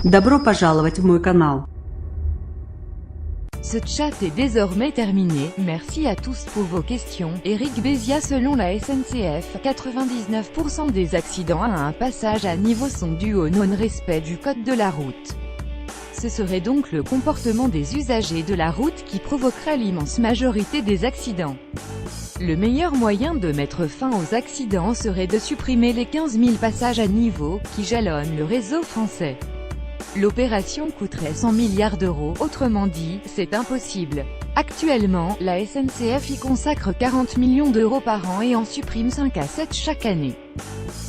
Добро пожаловать в мой канал. Ce chat est désormais terminé, merci à tous pour vos questions. Eric Bézia. Selon la SNCF, 99% des accidents à un passage à niveau sont dus au non-respect du code de la route. Ce serait donc le comportement des usagers de la route qui provoquerait l'immense majorité des accidents. Le meilleur moyen de mettre fin aux accidents serait de supprimer les 15 000 passages à niveau, qui jalonnent le réseau français. L'opération coûterait 100 milliards d'euros, autrement dit, c'est impossible. Actuellement, la SNCF y consacre 40 millions d'euros par an et en supprime 5 à 7 chaque année.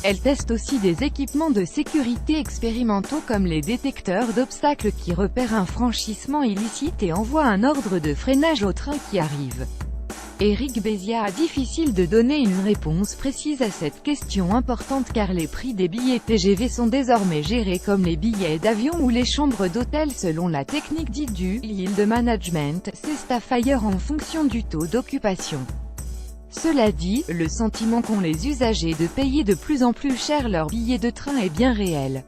Elle teste aussi des équipements de sécurité expérimentaux comme les détecteurs d'obstacles qui repèrent un franchissement illicite et envoient un ordre de freinage au train qui arrive. Eric Bézia. Difficile de donner une réponse précise à cette question importante car les prix des billets TGV sont désormais gérés comme les billets d'avion ou les chambres d'hôtel selon la technique dite du yield management, c'est-à-dire en fonction du taux d'occupation. Cela dit, le sentiment qu'ont les usagers de payer de plus en plus cher leurs billets de train est bien réel.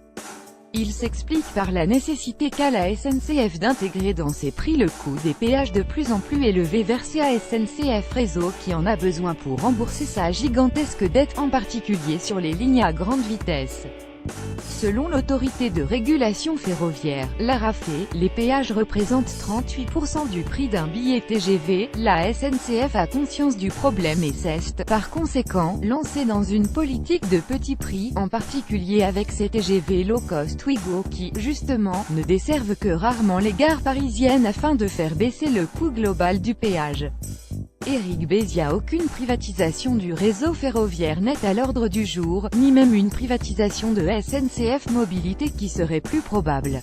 Il s'explique par la nécessité qu'a la SNCF d'intégrer dans ses prix le coût des péages de plus en plus élevé versé à SNCF Réseau qui en a besoin pour rembourser sa gigantesque dette en particulier sur les lignes à grande vitesse. Selon l'autorité de régulation ferroviaire, l'ARAFE, les péages représentent 38% du prix d'un billet TGV. La SNCF a conscience du problème et s'est, par conséquent, lancée dans une politique de petits prix, en particulier avec ses TGV low-cost Ouigo qui, justement, ne desservent que rarement les gares parisiennes afin de faire baisser le coût global du péage. Eric Bézia. Aucune privatisation du réseau ferroviaire n'est à l'ordre du jour, ni même une privatisation de SNCF Mobilité qui serait plus probable.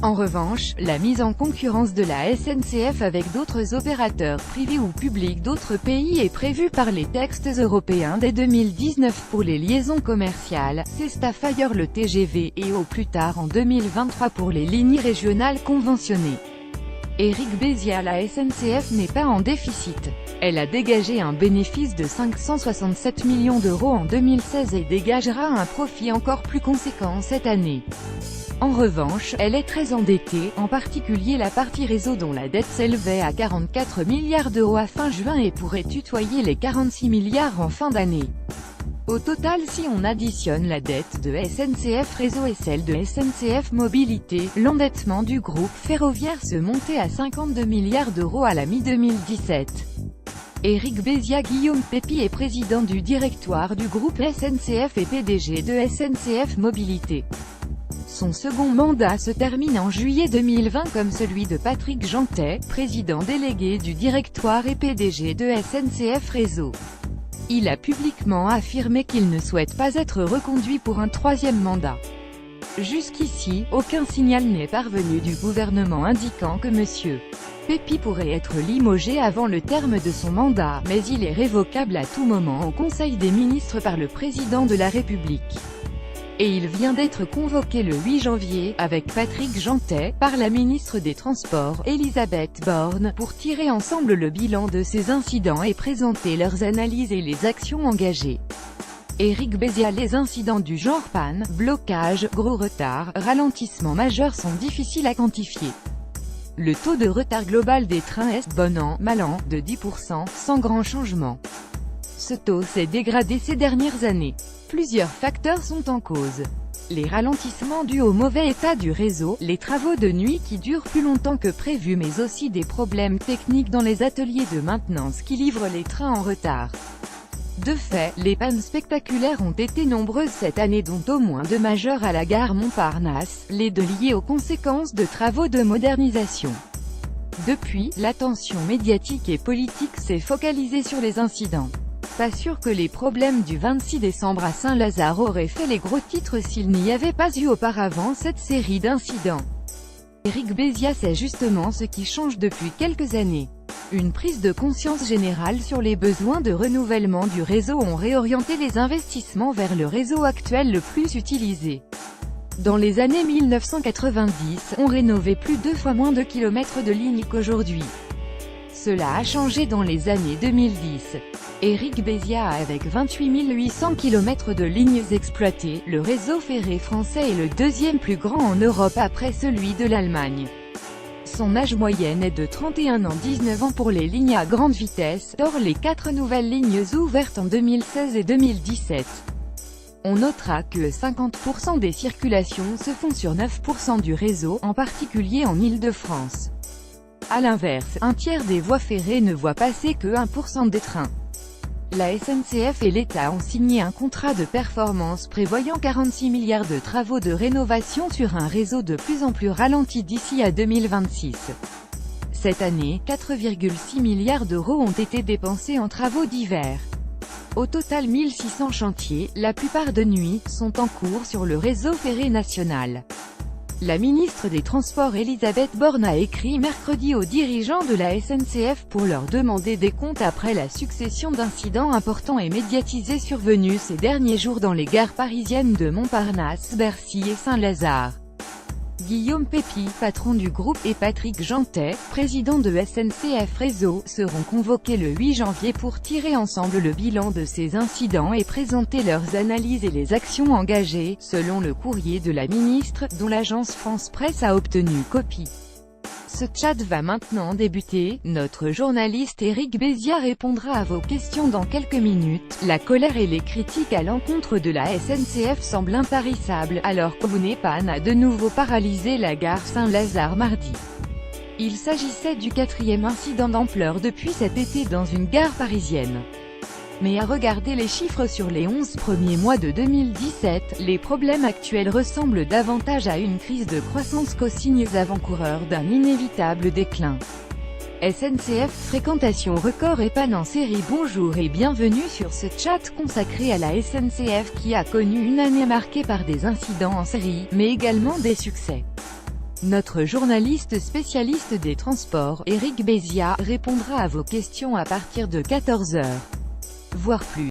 En revanche, la mise en concurrence de la SNCF avec d'autres opérateurs privés ou publics d'autres pays est prévue par les textes européens dès 2019 pour les liaisons commerciales, c'est-à-dire le TGV et au plus tard en 2023 pour les lignes régionales conventionnées. Eric Bézia. La SNCF n'est pas en déficit. Elle a dégagé un bénéfice de 567 millions d'euros en 2016 et dégagera un profit encore plus conséquent cette année. En revanche, elle est très endettée, en particulier la partie réseau dont la dette s'élevait à 44 milliards d'euros à fin juin et pourrait tutoyer les 46 milliards en fin d'année. Au total, si on additionne la dette de SNCF Réseau et celle de SNCF Mobilité, l'endettement du groupe ferroviaire se montait à 52 milliards d'euros à la mi-2017. Eric Bézia. Guillaume Pépi est président du directoire du groupe SNCF et PDG de SNCF Mobilité. Son second mandat se termine en juillet 2020 comme celui de Patrick Jeantet, président délégué du directoire et PDG de SNCF Réseau. Il a publiquement affirmé qu'il ne souhaite pas être reconduit pour un troisième mandat. Jusqu'ici, aucun signal n'est parvenu du gouvernement indiquant que M. Pépi pourrait être limogé avant le terme de son mandat, mais il est révocable à tout moment au Conseil des ministres par le président de la République. Et il vient d'être convoqué le 8 janvier, avec Patrick Jeantet, par la ministre des Transports, Elisabeth Borne, pour tirer ensemble le bilan de ces incidents et présenter leurs analyses et les actions engagées. Eric Bézia. Les incidents du genre panne, blocage, gros retard, ralentissement majeur sont difficiles à quantifier. Le taux de retard global des trains est, bon an, mal an, de 10%, sans grand changement. Ce taux s'est dégradé ces dernières années. Plusieurs facteurs sont en cause. Les ralentissements dus au mauvais état du réseau, les travaux de nuit qui durent plus longtemps que prévu mais aussi des problèmes techniques dans les ateliers de maintenance qui livrent les trains en retard. De fait, les pannes spectaculaires ont été nombreuses cette année dont au moins 2 majeures à la gare Montparnasse, les 2 liées aux conséquences de travaux de modernisation. Depuis, l'attention médiatique et politique s'est focalisée sur les incidents. Pas sûr que les problèmes du 26 décembre à Saint-Lazare auraient fait les gros titres s'il n'y avait pas eu auparavant cette série d'incidents. Eric Bézia. C'est justement ce qui change depuis quelques années. Une prise de conscience générale sur les besoins de renouvellement du réseau ont réorienté les investissements vers le réseau actuel le plus utilisé. Dans les années 1990, on rénovait plus de 2 fois moins de kilomètres de lignes qu'aujourd'hui. Cela a changé dans les années 2010. Éric Bézia a avec 28 800 km de lignes exploitées, le réseau ferré français est le deuxième plus grand en Europe après celui de l'Allemagne. Son âge moyen est de 31 ans 19 ans pour les lignes à grande vitesse, hors les 4 nouvelles lignes ouvertes en 2016 et 2017. On notera que 50% des circulations se font sur 9% du réseau, en particulier en Île-de-France. A l'inverse, un tiers des voies ferrées ne voit passer que 1% des trains. La SNCF et l'État ont signé un contrat de performance prévoyant 46 milliards de travaux de rénovation sur un réseau de plus en plus ralenti d'ici à 2026. Cette année, 4,6 milliards d'euros ont été dépensés en travaux divers. Au total 1600 chantiers, la plupart de nuit, sont en cours sur le réseau ferré national. La ministre des Transports Elisabeth Borne a écrit mercredi aux dirigeants de la SNCF pour leur demander des comptes après la succession d'incidents importants et médiatisés survenus ces derniers jours dans les gares parisiennes de Montparnasse, Bercy et Saint-Lazare. Guillaume Pépi, patron du groupe, et Patrick Jeantet, président de SNCF Réseau, seront convoqués le 8 janvier pour tirer ensemble le bilan de ces incidents et présenter leurs analyses et les actions engagées, selon le courrier de la ministre, dont l'agence France Presse a obtenu copie. Ce chat va maintenant débuter. Notre journaliste Éric Bézia répondra à vos questions dans quelques minutes. La colère et les critiques à l'encontre de la SNCF semblent intarissables, alors que Pan a de nouveau paralysé la gare Saint-Lazare mardi. Il s'agissait du 4e incident d'ampleur depuis cet été dans une gare parisienne. Mais à regarder les chiffres sur les 11 premiers mois de 2017, les problèmes actuels ressemblent davantage à une crise de croissance qu'aux signes avant-coureurs d'un inévitable déclin. SNCF fréquentation record et panne en série. Bonjour et bienvenue sur ce chat consacré à la SNCF qui a connu une année marquée par des incidents en série, mais également des succès. Notre journaliste spécialiste des transports, Éric Bézia, répondra à vos questions à partir de 14h. Voire plus.